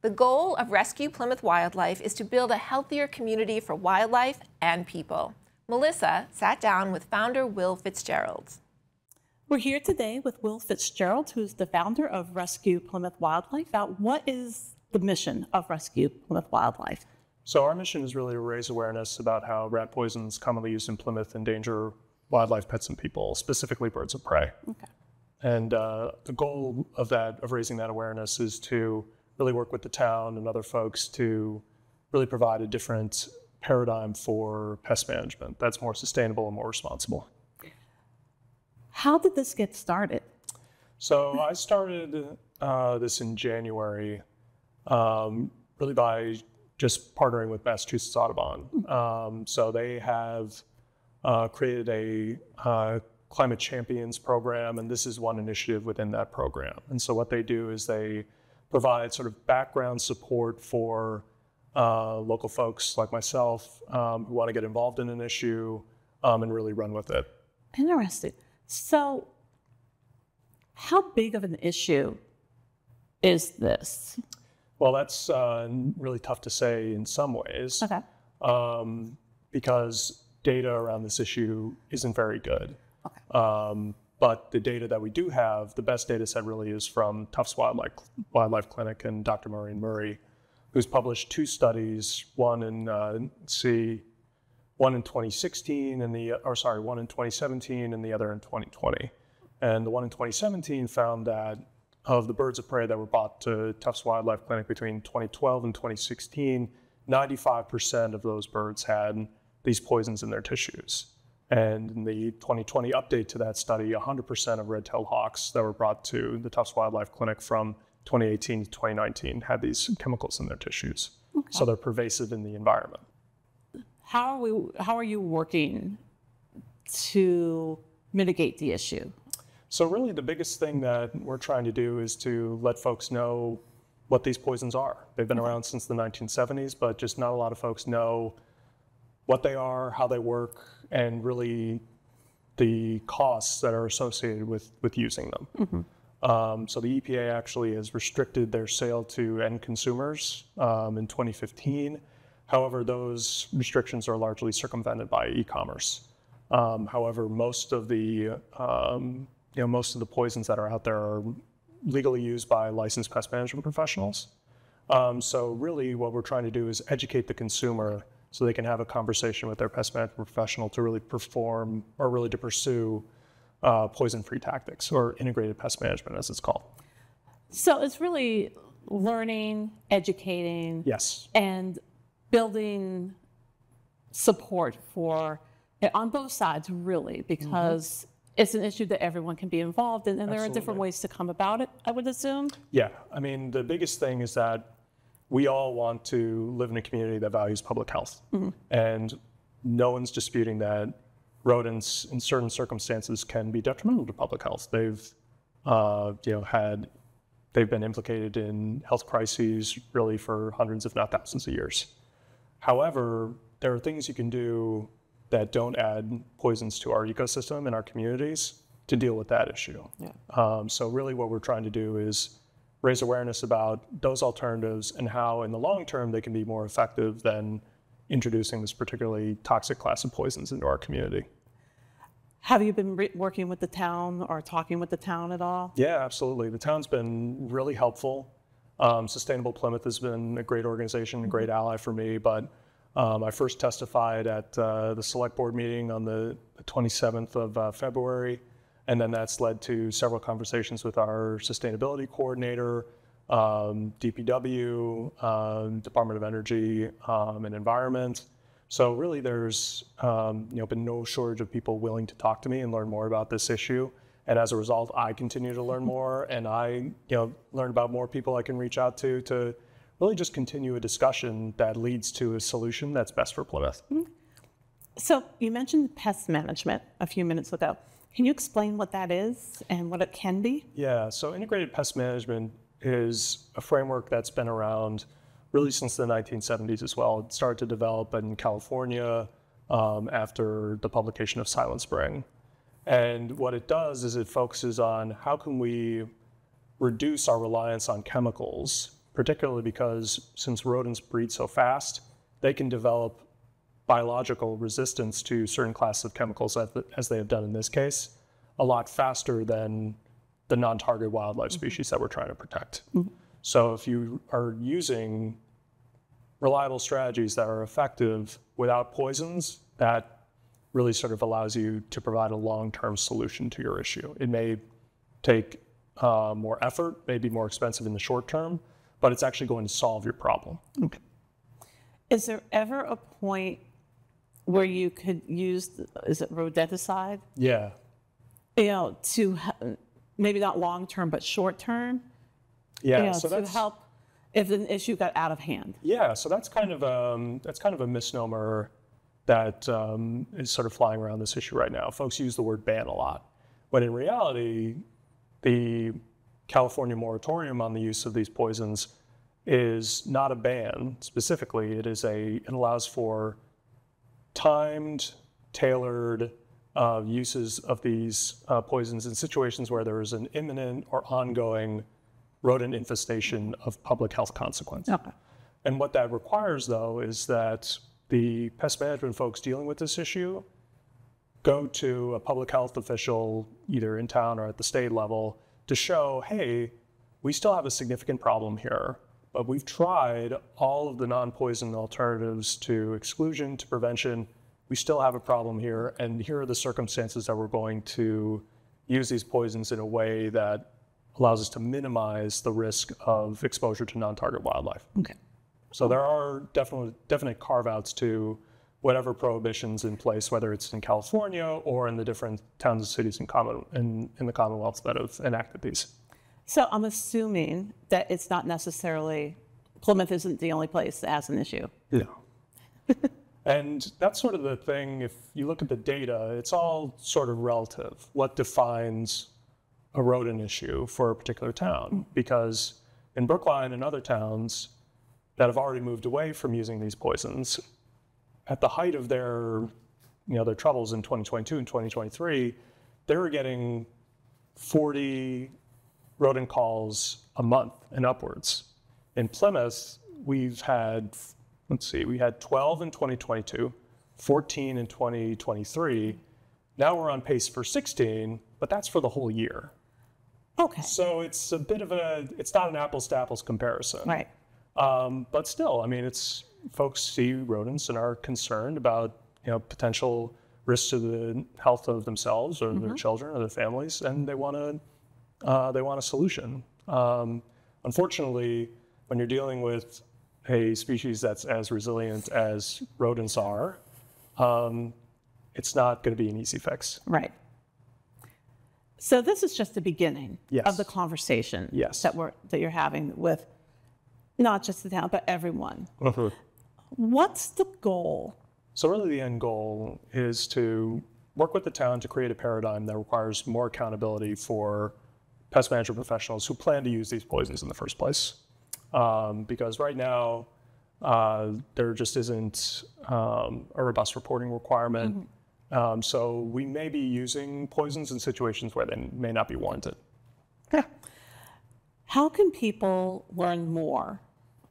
The goal of Rescue Plymouth Wildlife is to build a healthier community for wildlife and people. Melissa sat down with founder Will Fitzgerald. We're here today with Will Fitzgerald, who's the founder of Rescue Plymouth Wildlife. What is the mission of Rescue Plymouth Wildlife? So our mission is really to raise awareness about how rat poisons commonly used in Plymouth endanger wildlife, pets, and people, specifically birds of prey. Okay. And the goal of raising that awareness is to really work with the town and other folks to really provide a different paradigm for pest management that's more sustainable and more responsible. How did this get started? So I started this in January, really by just partnering with Massachusetts Audubon. So they have created a Climate Champions program, and this is one initiative within that program. And so what they do is they provide sort of background support for local folks like myself who want to get involved in an issue and really run with it. Interesting. So how big of an issue is this? Well, that's really tough to say in some ways. Okay. Because data around this issue isn't very good. Okay. But the data that we do have, the best data set really is from Tufts Wildlife Clinic and Dr. Maureen Murray, who's published two studies, one in 2016 and one in 2017 and the other in 2020. And the one in 2017 found that of the birds of prey that were brought to Tufts Wildlife Clinic between 2012 and 2016, 95% of those birds had these poisons in their tissues. And in the 2020 update to that study, 100% of red-tailed hawks that were brought to the Tufts Wildlife Clinic from 2018 to 2019 had these chemicals in their tissues. Okay. So they're pervasive in the environment. How are you working to mitigate the issue? So really the biggest thing that we're trying to do is to let folks know what these poisons are. They've been around since the 1970s, but just not a lot of folks know what they are, how they work, and really the costs that are associated with using them. Mm-hmm. So the EPA actually has restricted their sale to end consumers in 2015. However, those restrictions are largely circumvented by e-commerce. However, most of the poisons that are out there are legally used by licensed pest management professionals. So really what we're trying to do is educate the consumer so they can have a conversation with their pest management professional to really perform or really to pursue poison-free tactics, or integrated pest management as it's called. So it's really learning, educating, yes, and building support for on both sides, really, because it's an issue that everyone can be involved in, and there are different ways to come about it, I would assume. Yeah, I mean, the biggest thing is that we all want to live in a community that values public health. Mm-hmm. And no one's disputing that rodents in certain circumstances can be detrimental to public health. They've been implicated in health crises really for hundreds, if not thousands of years. However, there are things you can do that don't add poisons to our ecosystem and our communities to deal with that issue. Yeah. So really what we're trying to do is raise awareness about those alternatives and how in the long term they can be more effective than introducing this particularly toxic class of poisons into our community. Have you been working with the town or talking with the town at all? Yeah, absolutely. The town's been really helpful. Sustainable Plymouth has been a great organization, a great ally for me, but I first testified at the select board meeting on the 27th of February, and then that's led to several conversations with our sustainability coordinator, DPW, Department of Energy and Environment. So really there's been no shortage of people willing to talk to me and learn more about this issue. And as a result, I continue to learn more, and I learn about more people I can reach out to really just continue a discussion that leads to a solution that's best for Plymouth. Mm-hmm. So you mentioned pest management a few minutes ago. Can you explain what that is and what it can be? Yeah, so integrated pest management is a framework that's been around really since the 1970s as well. It started to develop in California after the publication of Silent Spring. And what it does is it focuses on how can we reduce our reliance on chemicals particularly because since rodents breed so fast, they can develop biological resistance to certain classes of chemicals, as they have done in this case, a lot faster than the non-target wildlife species that we're trying to protect. So if you are using reliable strategies that are effective without poisons, that really sort of allows you to provide a long-term solution to your issue. It may take more effort, may be more expensive in the short term, but it's actually going to solve your problem. Okay. Is there ever a point where you could use, is it rodenticide? Yeah. You know, to maybe not long term, but short term? Yeah. You know, So to that's help if an issue got out of hand. Yeah. So that's kind of a misnomer that is sort of flying around this issue right now. Folks use the word ban a lot, when in reality, the California moratorium on the use of these poisons is not a ban specifically. It allows for timed, tailored uses of these poisons in situations where there is an imminent or ongoing rodent infestation of public health consequence. Okay. And what that requires, though, is that the pest management folks dealing with this issue go to a public health official, either in town or at the state level, to show, hey, we still have a significant problem here, but we've tried all of the non-poison alternatives to exclusion, to prevention. We still have a problem here, and here are the circumstances that we're going to use these poisons in a way that allows us to minimize the risk of exposure to non-target wildlife. Okay. So there are definite carve-outs to whatever prohibitions in place, whether it's in California or in the different towns and cities in the Commonwealth that have enacted these. So I'm assuming that it's not necessarily, Plymouth isn't the only place that has an issue. No. And that's sort of the thing, if you look at the data, it's all sort of relative. What defines a rodent issue for a particular town? Because in Brookline and other towns that have already moved away from using these poisons, at the height of their troubles in 2022 and 2023, they were getting 40 rodent calls a month and upwards. In Plymouth, we've had, we had 12 in 2022, 14 in 2023. Now we're on pace for 16, but that's for the whole year. Okay. So it's a bit of it's not an apples to apples comparison. Right. But still, I mean, folks see rodents and are concerned about, potential risks to the health of themselves or their children or their families, and they want a solution. Unfortunately, when you're dealing with a species that's as resilient as rodents are, it's not going to be an easy fix. Right. So this is just the beginning Yes. of the conversation Yes. that you're having with not just the town, but everyone. What's the goal? So really the end goal is to work with the town to create a paradigm that requires more accountability for pest management professionals who plan to use these poisons in the first place. Because right now, there just isn't a robust reporting requirement. So we may be using poisons in situations where they may not be warranted. Yeah. How can people learn more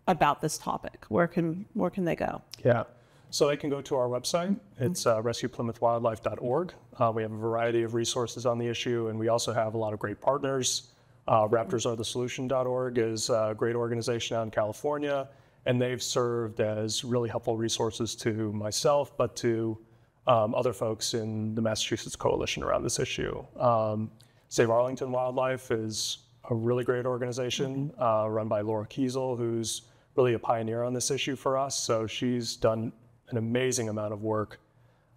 about this topic? Where can they go? Yeah. So they can go to our website. It's rescueplymouthwildlife.org. We have a variety of resources on the issue, and we also have a lot of great partners. RaptorsAreTheSolution.org is a great organization out in California, and they've served as really helpful resources to myself, but to other folks in the Massachusetts coalition around this issue. Save Arlington Wildlife is a really great organization run by Laura Kiesel, who's really a pioneer on this issue for us. So she's done an amazing amount of work.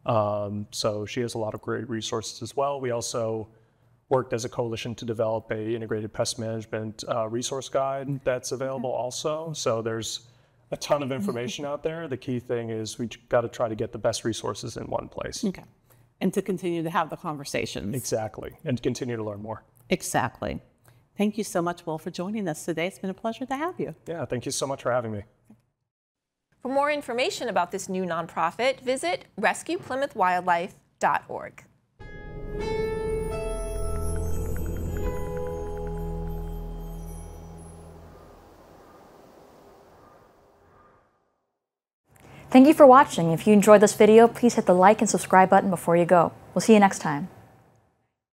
So she has a lot of great resources as well. We also worked as a coalition to develop a integrated pest management resource guide that's available also. So there's a ton of information out there. The key thing is we got to try to get the best resources in one place. Okay. And to continue to have the conversations. Exactly. And continue to learn more. Exactly. Thank you so much, Will, for joining us today. It's been a pleasure to have you. Yeah, thank you so much for having me. For more information about this new nonprofit, visit rescueplymouthwildlife.org. Thank you for watching. If you enjoyed this video, please hit the like and subscribe button before you go. We'll see you next time.